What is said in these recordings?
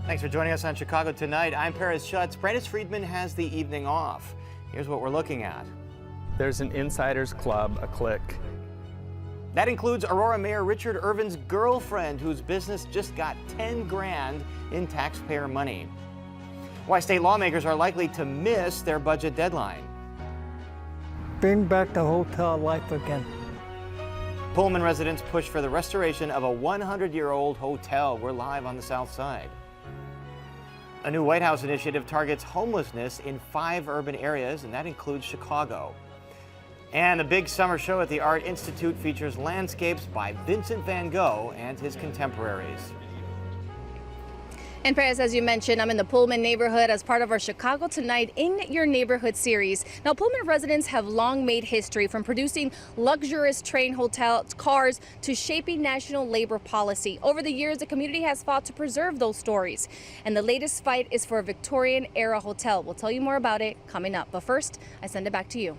Thanks for joining us on Chicago Tonight. I'm Paris Schutz. Brandis Friedman has the evening off. Here's what we're looking at. There's an insiders club, a clique. That includes Aurora Mayor Richard Irvin's girlfriend, whose business just got 10 grand in taxpayer money. Why state lawmakers are likely to miss their budget deadline. Bring back the hotel life again. Pullman residents push for the restoration of a 100-year-old hotel. We're live on the South Side. A new White House initiative targets homelessness in 5 urban areas, and that includes Chicago. And the big summer show at the Art Institute features landscapes by Vincent van Gogh and his contemporaries. And Perez, as you mentioned, I'm in the Pullman neighborhood as part of our Chicago Tonight in Your Neighborhood series. Now, Pullman residents have long made history, from producing luxurious train hotel cars to shaping national labor policy. Over the years, the community has fought to preserve those stories. And the latest fight is for a Victorian-era hotel. We'll tell you more about it coming up. But first, I send it back to you.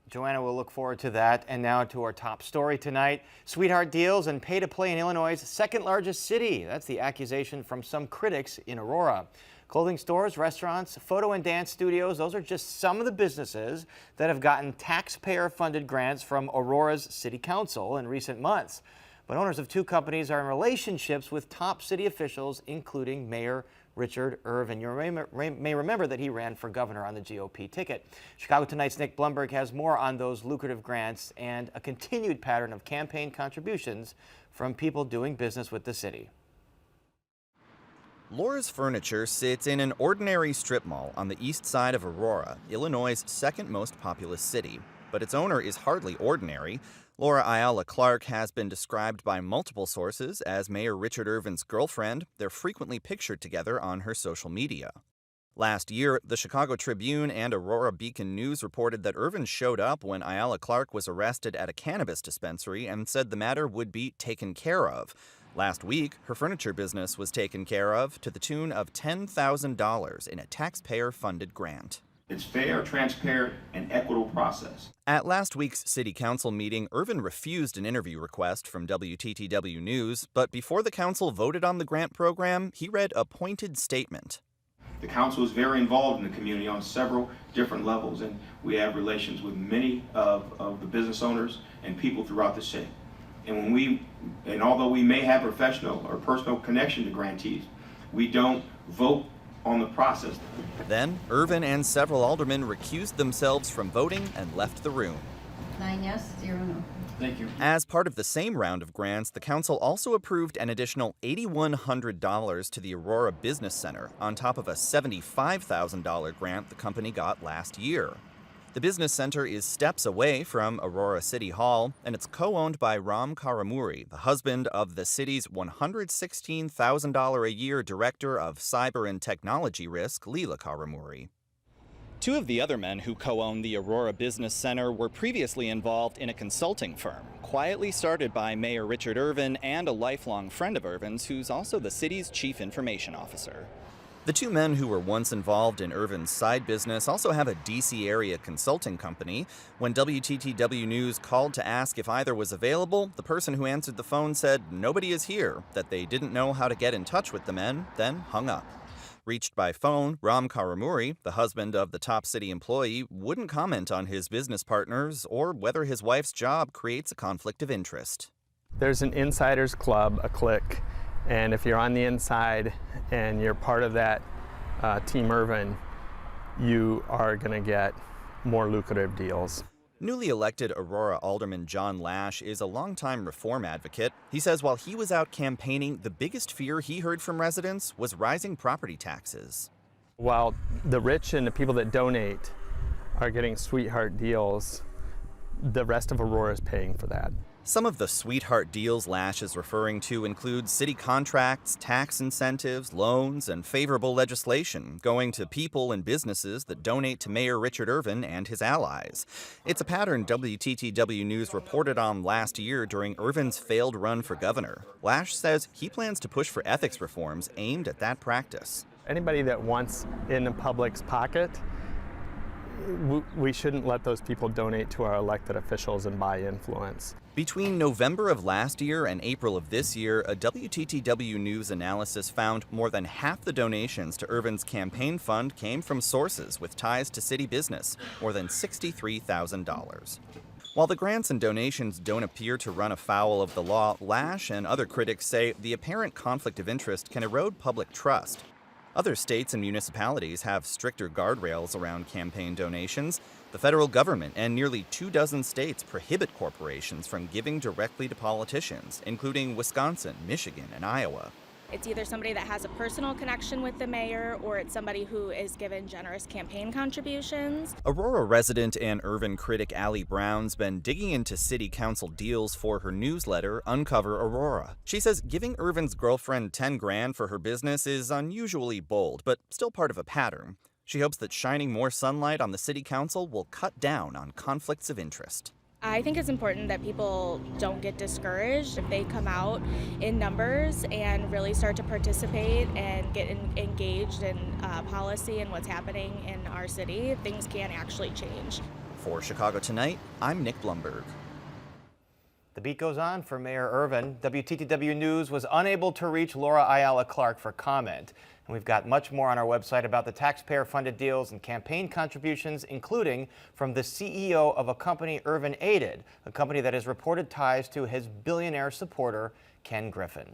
Joanna will look forward to that. And now to our top story tonight. Sweetheart deals and pay to play in Illinois' second largest city. That's the accusation from some critics in Aurora. Clothing stores, restaurants, photo and dance studios, those are just some of the businesses that have gotten taxpayer-funded grants from Aurora's city council in recent months. But owners of 2 companies are in relationships with top city officials, including Mayor Richard Irvin. You may remember that he ran for governor on the GOP ticket. Chicago Tonight's Nick Blumberg has more on those lucrative grants and a continued pattern of campaign contributions from people doing business with the city. Laura's Furniture sits in an ordinary strip mall on the east side of Aurora, Illinois' second most populous city. But its owner is hardly ordinary. Laura Ayala Clark has been described by multiple sources as Mayor Richard Irvin's girlfriend. They're frequently pictured together on her social media. Last year, the Chicago Tribune and Aurora Beacon News reported that Irvin showed up when Ayala Clark was arrested at a cannabis dispensary and said the matter would be taken care of. Last week, her furniture business was taken care of to the tune of $10,000 in a taxpayer-funded grant. It's fair, transparent, and equitable process. At last week's city council meeting, Irvin refused an interview request from WTTW News, but before the council voted on the grant program, he read a pointed statement. The council is very involved in the community on several different levels, and we have relations with many of the business owners and people throughout the city. And although we may have professional or personal connection to grantees, we don't vote on the process. Then, Irvin and several aldermen recused themselves from voting and left the room. 9 yes, 0 no. Thank you. As part of the same round of grants, the council also approved an additional $8,100 to the Aurora Business Center, on top of a $75,000 grant the company got last year. The business center is steps away from Aurora City Hall, and it's co-owned by Ram Karamuri, the husband of the city's $116,000 a year director of cyber and technology risk, Leela Karamuri. 2 of the other men who co-own the Aurora Business Center were previously involved in a consulting firm, quietly started by Mayor Richard Irvin and a lifelong friend of Irvin's, who's also the city's chief information officer. The 2 men who were once involved in Irvin's side business also have a D.C. area consulting company. When WTTW News called to ask if either was available, the person who answered the phone said nobody is here, that they didn't know how to get in touch with the men, then hung up. Reached by phone, Ram Karamuri, the husband of the top city employee, wouldn't comment on his business partners or whether his wife's job creates a conflict of interest. There's an insiders club, a clique, and if you're on the inside and you're part of that Team Irvin, you are going to get more lucrative deals. Newly elected Aurora Alderman John Lash is a longtime reform advocate. He says while he was out campaigning, the biggest fear he heard from residents was rising property taxes. While the rich and the people that donate are getting sweetheart deals, the rest of Aurora is paying for that. Some of the sweetheart deals Lash is referring to include city contracts, tax incentives, loans, and favorable legislation going to people and businesses that donate to Mayor Richard Irvin and his allies. It's a pattern WTTW News reported on last year during Irvin's failed run for governor. Lash says he plans to push for ethics reforms aimed at that practice. Anybody that wants in the public's pocket we shouldn't let those people donate to our elected officials and buy influence. Between November of last year and April of this year, a WTTW News analysis found more than half the donations to Irvin's campaign fund came from sources with ties to city business, more than $63,000. While the grants and donations don't appear to run afoul of the law, Lash and other critics say the apparent conflict of interest can erode public trust. Other states and municipalities have stricter guardrails around campaign donations. The federal government and nearly 24 states prohibit corporations from giving directly to politicians, including Wisconsin, Michigan, and Iowa. It's either somebody that has a personal connection with the mayor or it's somebody who is given generous campaign contributions. Aurora resident and Irvin critic Allie Brown's been digging into city council deals for her newsletter, Uncover Aurora. She says giving Irvin's girlfriend $10,000 for her business is unusually bold, but still part of a pattern. She hopes that shining more sunlight on the city council will cut down on conflicts of interest. I think it's important that people don't get discouraged if they come out in numbers and really start to participate and get engaged in policy and what's happening in our city. Things can actually change. For Chicago Tonight, I'm Nick Blumberg. The beat goes on for Mayor Irvin. WTTW News was unable to reach Laura Ayala Clark for comment. And we've got much more on our website about the taxpayer-funded deals and campaign contributions, including from the CEO of a company Irvin aided, a company that has reported ties to his billionaire supporter, Ken Griffin.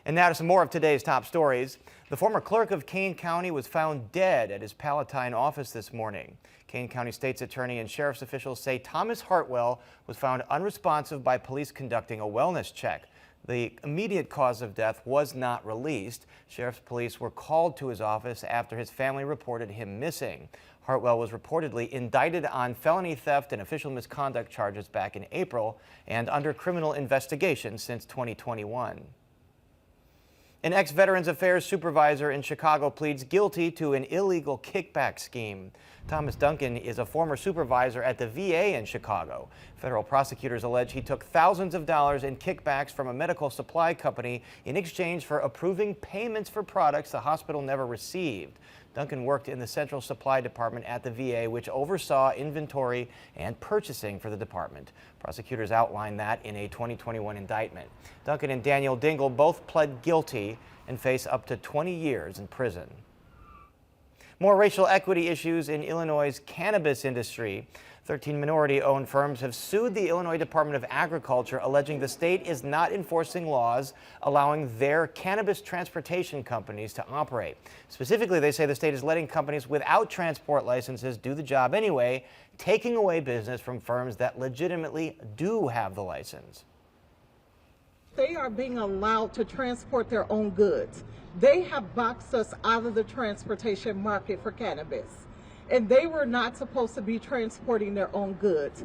And now to some more of today's top stories. The former clerk of Kane County was found dead at his Palatine office this morning. Kane County State's Attorney and sheriff's officials say Thomas Hartwell was found unresponsive by police conducting a wellness check. The immediate cause of death was not released. Sheriff's police were called to his office after his family reported him missing. Hartwell was reportedly indicted on felony theft and official misconduct charges back in April and under criminal investigation since 2021. An ex-Veterans Affairs supervisor in Chicago pleads guilty to an illegal kickback scheme. Thomas Duncan is a former supervisor at the VA in Chicago. Federal prosecutors allege he took thousands of dollars in kickbacks from a medical supply company in exchange for approving payments for products the hospital never received. Duncan worked in the Central Supply Department at the VA, which oversaw inventory and purchasing for the department. Prosecutors outlined that in a 2021 indictment. Duncan and Daniel Dingle both pled guilty and face up to 20 years in prison. More racial equity issues in Illinois' cannabis industry. 13 minority-owned firms have sued the Illinois Department of Agriculture, alleging the state is not enforcing laws allowing their cannabis transportation companies to operate. Specifically, they say the state is letting companies without transport licenses do the job anyway, taking away business from firms that legitimately do have the license. They are being allowed to transport their own goods. They have boxed us out of the transportation market for cannabis, and they were not supposed to be transporting their own goods.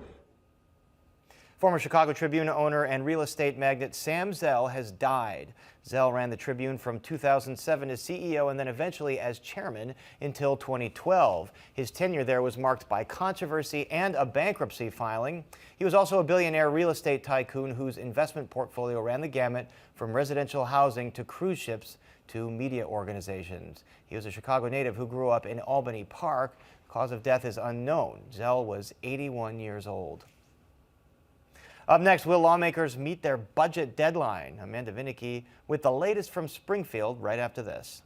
Former Chicago Tribune owner and real estate magnate Sam Zell has died. Zell ran the Tribune from 2007 as CEO and then eventually as chairman until 2012. His tenure there was marked by controversy and a bankruptcy filing. He was also a billionaire real estate tycoon whose investment portfolio ran the gamut from residential housing to cruise ships to media organizations. He was a Chicago native who grew up in Albany Park. Cause of death is unknown. Zell was 81 years old. Up next, will lawmakers meet their budget deadline? Amanda Vinicky with the latest from Springfield right after this.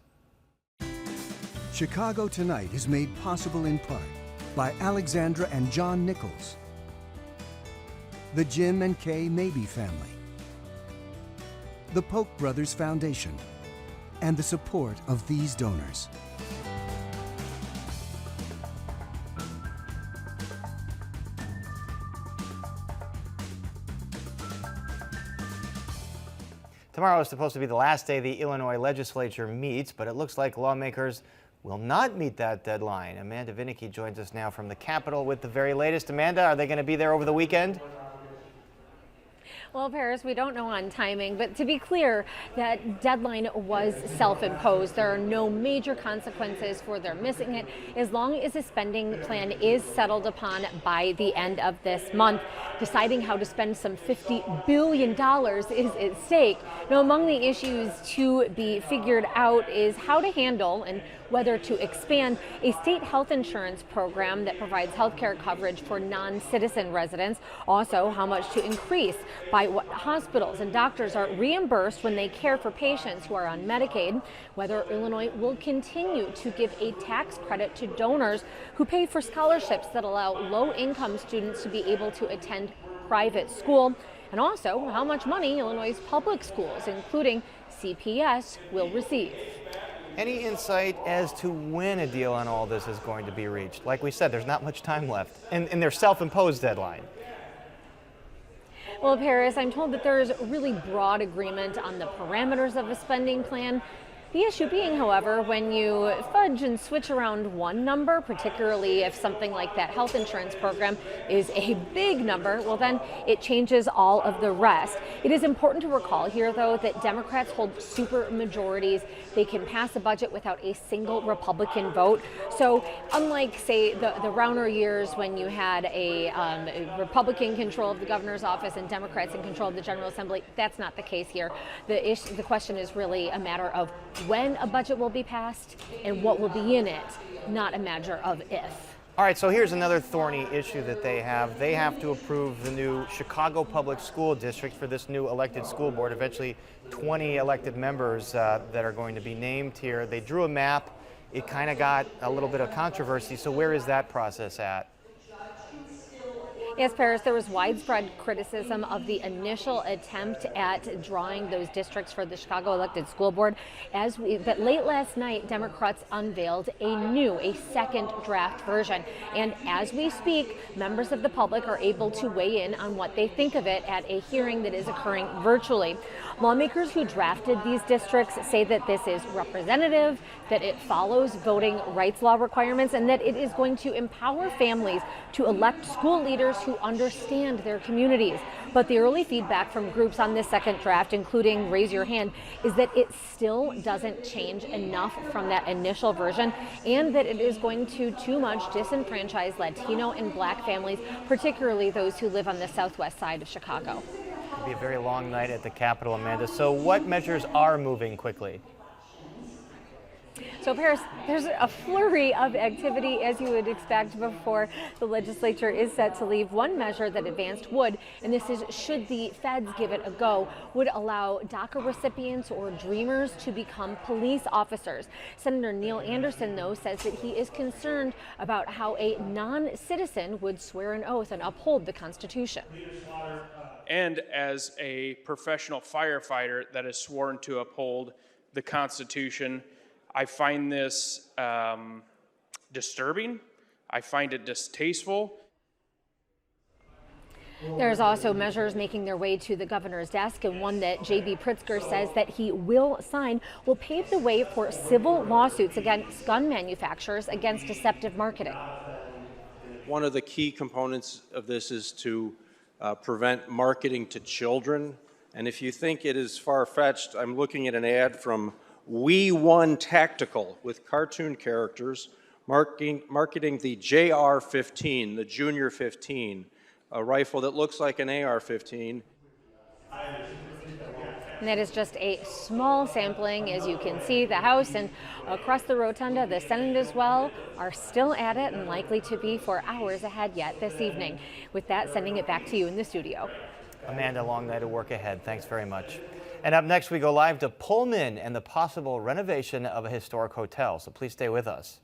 Chicago Tonight is made possible in part by Alexandra and John Nichols, the Jim and Kay Mabey family, the Polk Brothers Foundation, and the support of these donors. Tomorrow is supposed to be the last day the Illinois legislature meets, but it looks like lawmakers will not meet that deadline. Amanda Vinicky joins us now from the Capitol with the very latest. Amanda, are they going to be there over the weekend? Well, Paris, we don't know on timing, but to be clear, that deadline was self-imposed. There are no major consequences for their missing it as long as the spending plan is settled upon by the end of this month. Deciding how to spend some $50 billion is at stake. Now, among the issues to be figured out is how to handle and whether to expand a state health insurance program that provides health care coverage for non-citizen residents, also how much to increase by what hospitals and doctors are reimbursed when they care for patients who are on Medicaid, whether Illinois will continue to give a tax credit to donors who pay for scholarships that allow low-income students to be able to attend private school, and also how much money Illinois' public schools, including CPS, will receive. Any insight as to when a deal on all this is going to be reached? Like we said, there's not much time left in their self-imposed deadline. Well, Paris, I'm told that there is really broad agreement on the parameters of a spending plan. The issue being, however, when you fudge and switch around one number, particularly if something like that health insurance program is a big number, well, then it changes all of the rest. It is important to recall here, though, that Democrats hold super majorities. They can pass a budget without a single Republican vote. So unlike, say, the Rauner years when you had a Republican control of the governor's office and Democrats in control of the General Assembly, that's not the case here. The question is really a matter of when a budget will be passed and what will be in it, not a matter of if. All right, so here's another thorny issue that they have. They have to approve the new Chicago Public School District for this new elected school board, eventually 20 elected members that are going to be named here. They drew a map. It kind of got a little bit of controversy, so where is that process at? Yes, Paris, there was widespread criticism of the initial attempt at drawing those districts for the Chicago Elected School Board. But late last night, Democrats unveiled a second draft version. And as we speak, members of the public are able to weigh in on what they think of it at a hearing that is occurring virtually. Lawmakers who drafted these districts say that this is representative, that it follows voting rights law requirements, and that it is going to empower families to elect school leaders who understand their communities. But the early feedback from groups on this second draft, including Raise Your Hand, is that it still doesn't change enough from that initial version, and that it is going to too much disenfranchise Latino and Black families, particularly those who live on the southwest side of Chicago. It'll be a very long night at the Capitol, Amanda. So what measures are moving quickly? So, Paris, there's a flurry of activity, as you would expect, before the legislature is set to leave. One measure that advanced would, and this is should the feds give it a go, would allow DACA recipients or dreamers to become police officers. Senator Neil Anderson, though, says that he is concerned about how a non-citizen would swear an oath and uphold the Constitution. And as a professional firefighter that is sworn to uphold the Constitution, I find this disturbing. I find it distasteful. There's also measures making their way to the governor's desk, and one that J.B. Pritzker says that he will sign will pave the way for civil lawsuits against gun manufacturers against deceptive marketing. One of the key components of this is to prevent marketing to children. And if you think it is far-fetched, I'm looking at an ad from We Won Tactical with cartoon characters marketing the JR-15, the Junior 15, a rifle that looks like an AR-15. And that is just a small sampling. As you can see, the House and across the rotunda, the Senate as well, are still at it and likely to be for hours ahead yet this evening. With that, sending it back to you in the studio. Amanda, long night of work ahead. Thanks very much. And up next, we go live to Pullman and the possible renovation of a historic hotel. So please stay with us.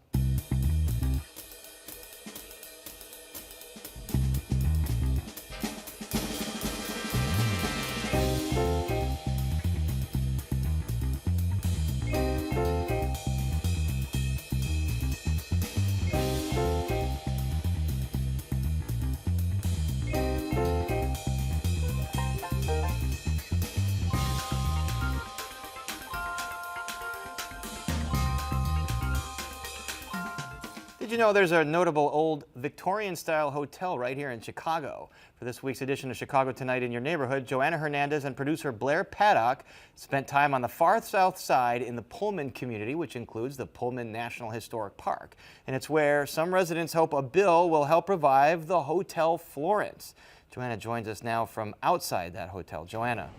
Did you know there's a notable old Victorian-style hotel right here in Chicago? For this week's edition of Chicago Tonight in Your Neighborhood, Joanna Hernandez and producer Blair Paddock spent time on the far south side in the Pullman community, which includes the Pullman National Historic Park. And it's where some residents hope a bill will help revive the Hotel Florence. Joanna joins us now from outside that hotel. Joanna.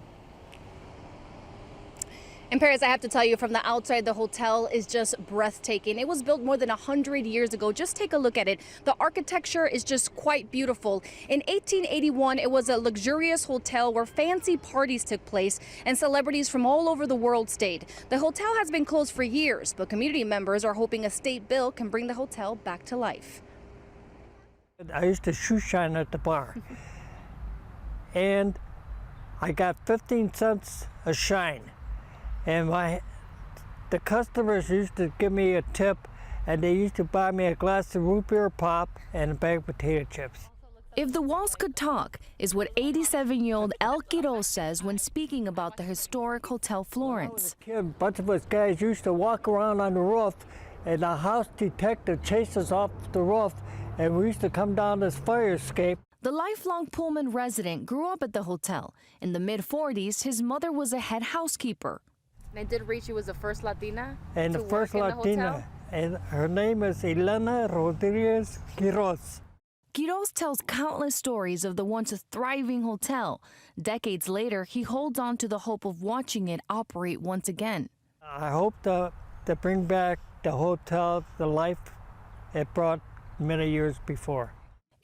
And Paris, I have to tell you, from the outside, the hotel is just breathtaking. It was built more than 100 years ago. Just take a look at it. The architecture is just quite beautiful. In 1881, it was a luxurious hotel where fancy parties took place and celebrities from all over the world stayed. The hotel has been closed for years, but community members are hoping a state bill can bring the hotel back to life. I used to shoe shine at the bar, and I got 15 cents a shine. And the customers used to give me a tip, and they used to buy me a glass of root beer pop and a bag of potato chips. If the walls could talk, is what 87-year-old El Gogh says when speaking about the historic Hotel Florence. A bunch of us guys used to walk around on the roof, and the house detective chased us off the roof, and we used to come down this fire escape. The lifelong Pullman resident grew up at the hotel. In the mid-40s, his mother was a head housekeeper. And I did read she was the first Latina and to the first work in the Latina, hotel. and her name is Elena Rodriguez Quiroz. Quiroz tells countless stories of the once thriving hotel. Decades later, he holds on to the hope of watching it operate once again. I hope to bring back the hotel, the life it brought many years before.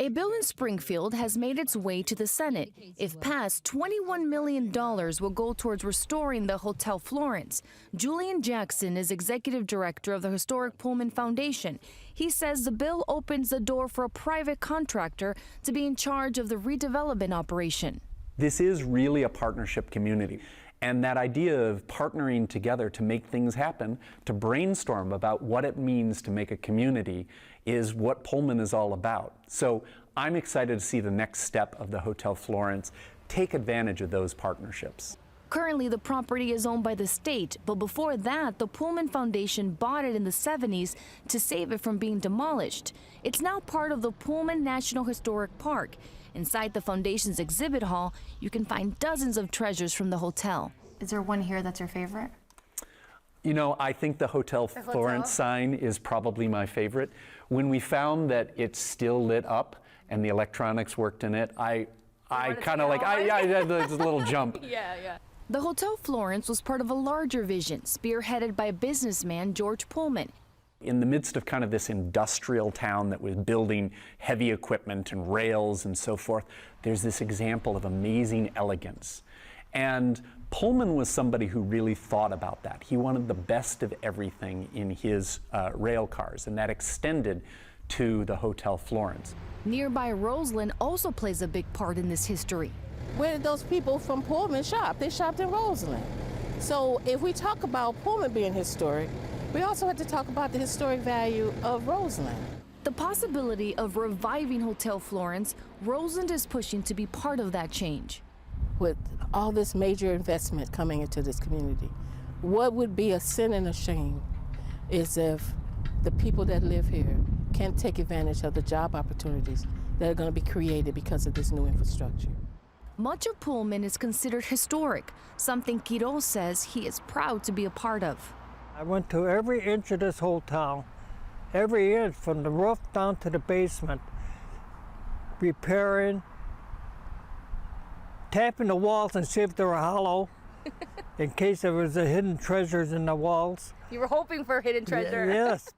A bill in Springfield has made its way to the Senate. If passed, $21 million will go towards restoring the Hotel Florence. Julian Jackson is executive director of the historic Pullman Foundation. He says the bill opens the door for a private contractor to be in charge of the redevelopment operation. This is really a partnership community. And that idea of partnering together to make things happen, to brainstorm about what it means to make a community, is what Pullman is all about. So I'm excited to see the next step of the Hotel Florence take advantage of those partnerships. Currently, the property is owned by the state, but before that, the Pullman Foundation bought it in the 70s to save it from being demolished. It's now part of the Pullman National Historic Park. Inside the foundation's exhibit hall, you can find dozens of treasures from the hotel. Is there one here that's your favorite? You know, I think the Hotel Florence sign is probably my favorite. When we found that it's still lit up and the electronics worked in it, I kind of like, I had a little jump. Yeah. The Hotel Florence was part of a larger vision, spearheaded by businessman George Pullman. In the midst of kind of this industrial town that was building heavy equipment and rails and so forth, there's this example of amazing elegance. And Pullman was somebody who really thought about that. He wanted the best of everything in his rail cars, and that extended to the Hotel Florence. Nearby Roseland also plays a big part in this history. Where did those people from Pullman shop? They shopped in Roseland. So if we talk about Pullman being historic, we also have to talk about the historic value of Roseland. The possibility of reviving Hotel Florence, Roseland is pushing to be part of that change. With all this major investment coming into this community, what would be a sin and a shame is if the people that live here can't take advantage of the job opportunities that are going to be created because of this new infrastructure. Much of Pullman is considered historic, something Gogh says he is proud to be a part of. I went to every inch of this hotel, every inch from the roof down to the basement, repairing, tapping the walls and see if they were hollow in case there was a hidden treasures in the walls. You were hoping for a hidden treasure. Yes.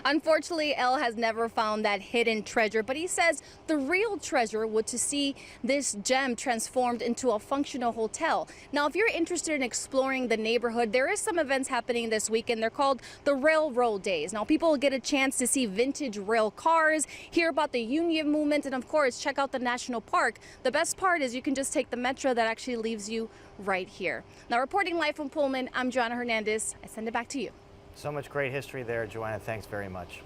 Unfortunately, El has never found that hidden treasure, but he says the real treasure was to see this gem transformed into a functional hotel. Now, if you're interested in exploring the neighborhood, there is some events happening this weekend. They're called the Railroad Days. Now, people will get a chance to see vintage rail cars, hear about the union movement, and of course, check out the national park. The best part is you can just take the metro that actually leaves you right here. Now, reporting live from Pullman, I'm Joanna Hernandez. I send it back to you. So much great history there, Joanna. Thanks very much.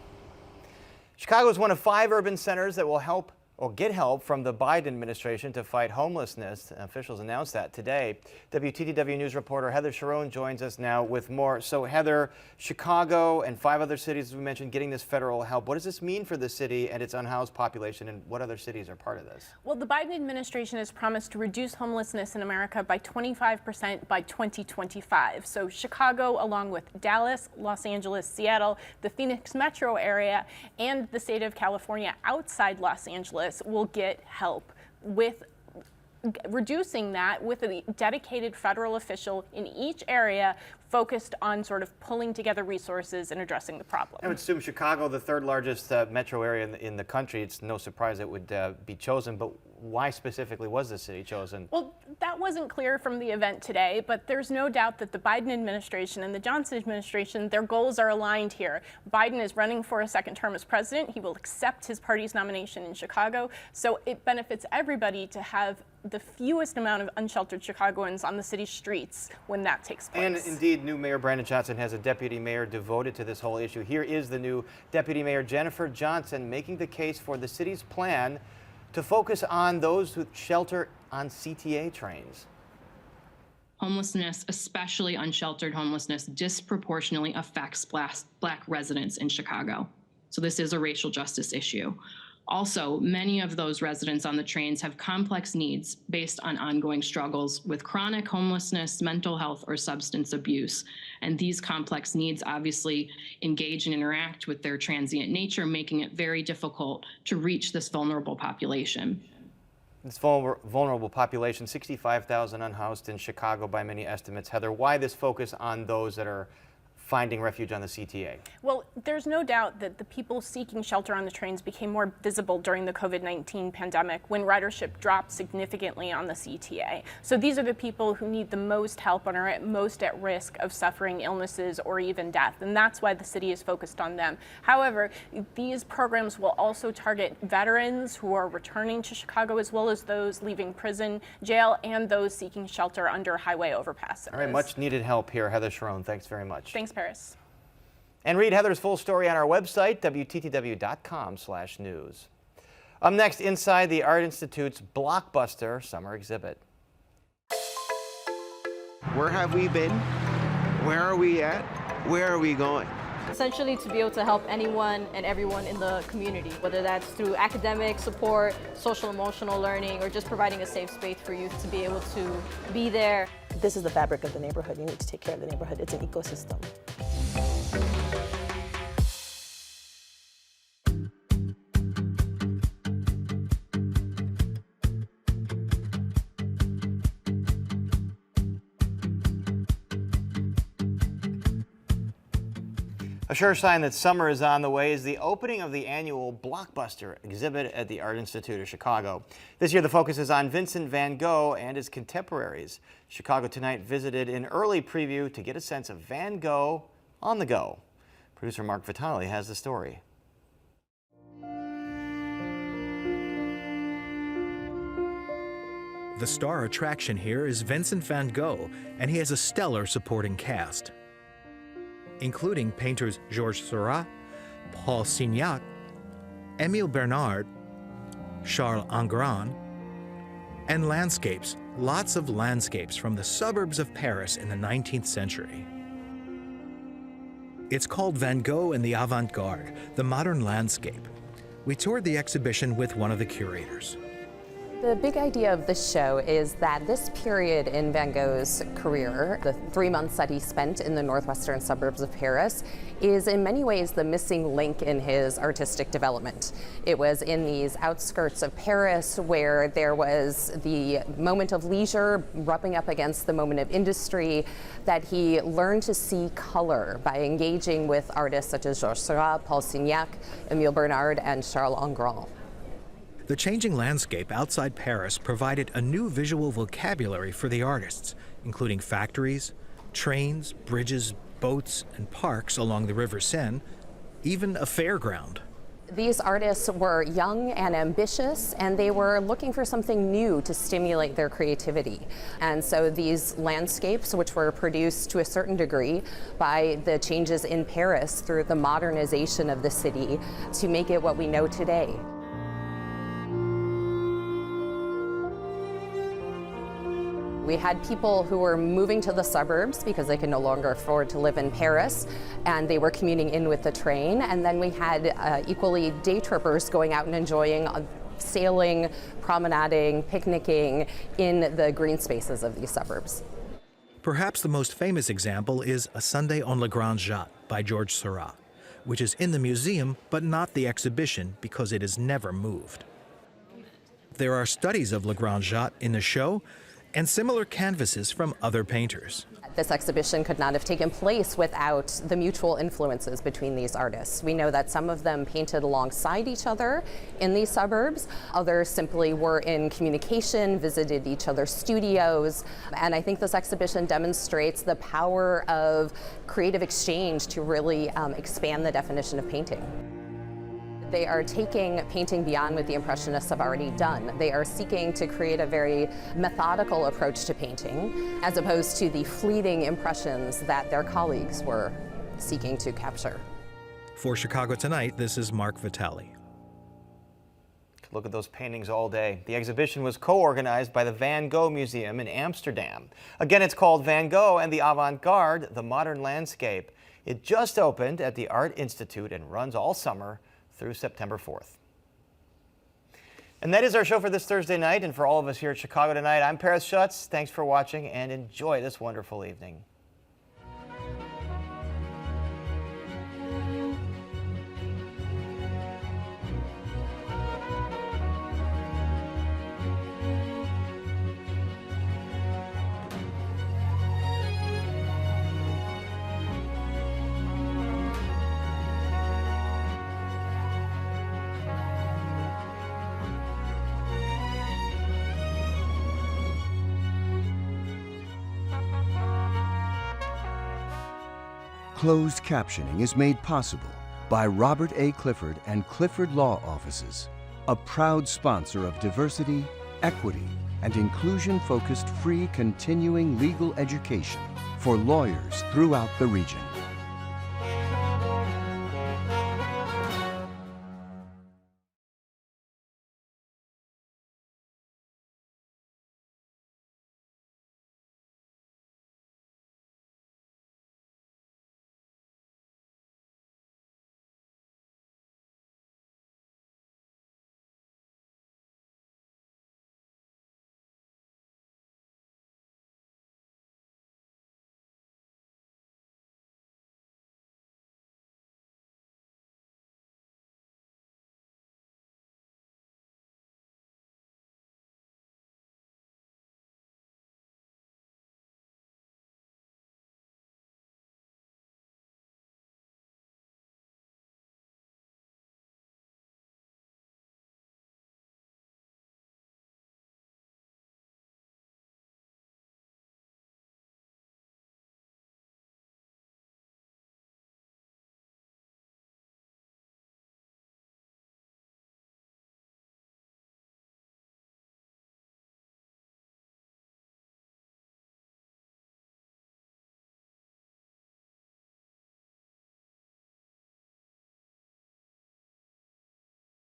Chicago is one of 5 urban centers that will help or get help from the Biden administration to fight homelessness. Officials announced that today. WTTW News reporter Heather Sharon joins us now with more. So Heather, Chicago and 5 other cities, as we mentioned, getting this federal help. What does this mean for the city and its unhoused population, and what other cities are part of this? Well, the Biden administration has promised to reduce homelessness in America by 25% by 2025. So Chicago, along with Dallas, Los Angeles, Seattle, the Phoenix metro area, and the state of California outside Los Angeles will get help with reducing that with a dedicated federal official in each area focused on sort of pulling together resources and addressing the problem. I would assume Chicago, the third largest metro area in the country, it's no surprise it would be chosen, but why specifically was the city chosen? Well, that wasn't clear from the event today, but there's no doubt that the Biden administration and the Johnson administration, their goals are aligned here. Biden is running for a second term as president. He will accept his party's nomination in Chicago, so it benefits everybody to have the fewest amount of unsheltered Chicagoans on the city's streets when that takes place. And indeed, new Mayor Brandon Johnson has a deputy mayor devoted to this whole issue. Here is the new Deputy Mayor Jennifer Johnson making the case for the city's plan to focus on those who shelter on CTA trains. Homelessness, especially unsheltered homelessness, disproportionately affects Black residents in Chicago. So this is a racial justice issue. Also, many of those residents on the trains have complex needs based on ongoing struggles with chronic homelessness, mental health, or substance abuse. And these complex needs obviously engage and interact with their transient nature, making it very difficult to reach this vulnerable population. This vulnerable population, 65,000 unhoused in Chicago by many estimates. Heather, why this focus on those that are finding refuge on the CTA? Well, there's no doubt that the people seeking shelter on the trains became more visible during the COVID-19 pandemic when ridership dropped significantly on the CTA. So these are the people who need the most help and are at most at risk of suffering illnesses or even death, and that's why the city is focused on them. However, these programs will also target veterans who are returning to Chicago, as well as those leaving prison, jail, and those seeking shelter under highway overpasses. All right, much needed help here. Heather Sharon, thanks very much. Thanks, Paris. And read Heather's full story on our website, WTTW.com/news. Up next, inside the Art Institute's blockbuster summer exhibit. Where have we been? Where are we at? Where are we going? Essentially to be able to help anyone and everyone in the community, whether that's through academic support, social emotional learning, or just providing a safe space for youth to be able to be there. This is the fabric of the neighborhood. You need to take care of the neighborhood. It's an ecosystem. A sure sign that summer is on the way is the opening of the annual Blockbuster exhibit at the Art Institute of Chicago. This year the focus is on Vincent van Gogh and his contemporaries. Chicago Tonight visited in early preview to get a sense of Van Gogh on the go. Producer Mark Vitale has the story. The star attraction here is Vincent van Gogh, and he has a stellar supporting cast, including painters Georges Seurat, Paul Signac, Émile Bernard, Charles Engrand, and landscapes, lots of landscapes from the suburbs of Paris in the 19th century. It's called Van Gogh and the Avant-Garde, the modern landscape. We toured the exhibition with one of the curators. The big idea of this show is that this period in Van Gogh's career, the 3 months that he spent in the northwestern suburbs of Paris, is in many ways the missing link in his artistic development. It was in these outskirts of Paris where there was the moment of leisure rubbing up against the moment of industry that he learned to see color by engaging with artists such as Georges Seurat, Paul Signac, Émile Bernard, and Charles Engrand. The changing landscape outside Paris provided a new visual vocabulary for the artists, including factories, trains, bridges, boats, and parks along the River Seine, even a fairground. These artists were young and ambitious, and they were looking for something new to stimulate their creativity. And so these landscapes, which were produced to a certain degree by the changes in Paris through the modernization of the city to make it what we know today. We had people who were moving to the suburbs because they could no longer afford to live in Paris, and they were commuting in with the train. And then we had equally day trippers going out and enjoying sailing, promenading, picnicking in the green spaces of these suburbs. Perhaps the most famous example is A Sunday on Le Grand Jatte by Georges Seurat, which is in the museum but not the exhibition because it is never moved. There are studies of Le Grand Jatte in the show and similar canvases from other painters. This exhibition could not have taken place without the mutual influences between these artists. We know that some of them painted alongside each other in these suburbs. Others simply were in communication, visited each other's studios. And I think this exhibition demonstrates the power of creative exchange to really expand the definition of painting. They are taking painting beyond what the Impressionists have already done. They are seeking to create a very methodical approach to painting, as opposed to the fleeting impressions that their colleagues were seeking to capture. For Chicago Tonight, this is Mark Vitale. Look at those paintings all day. The exhibition was co-organized by the Van Gogh Museum in Amsterdam. Again, it's called Van Gogh and the Avant-Garde, the Modern Landscape. It just opened at the Art Institute and runs all summer through September 4th. And that is our show for this Thursday night. And for all of us here at Chicago Tonight, I'm Paris Schutz. Thanks for watching and enjoy this wonderful evening. Closed captioning is made possible by Robert A. Clifford and Clifford Law Offices, a proud sponsor of diversity, equity, and inclusion-focused free continuing legal education for lawyers throughout the region.